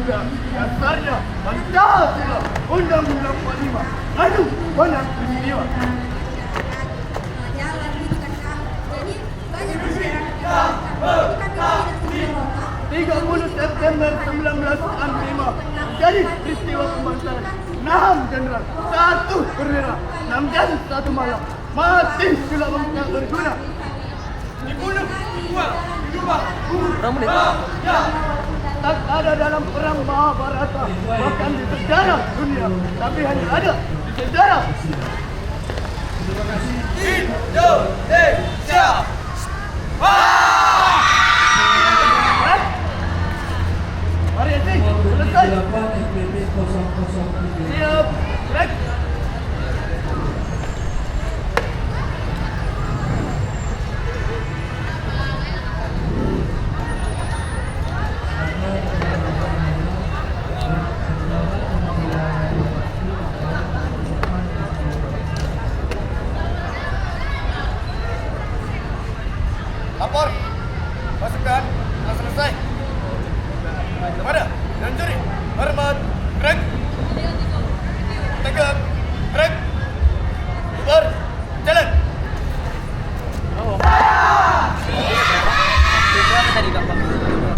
juga dasarnya Pancasila Undang-Undang 45. Aduh, banyak peristiwa. Jalan gitu kan Kak. Jadi banyak masyarakat yang kami tidak sembrono. 30 September 1965 jadi peristiwa pembangkitan 6 jenderal, 1 perwira, 6 jam 1 malam masih tidak berguna. Dibunuh, dibuang, dirubah, Berapa menit? tak ada dalam perang Mahabharata, bahkan di sejarah dunia, tapi hanya ada di sejarah Indonesia! Wah!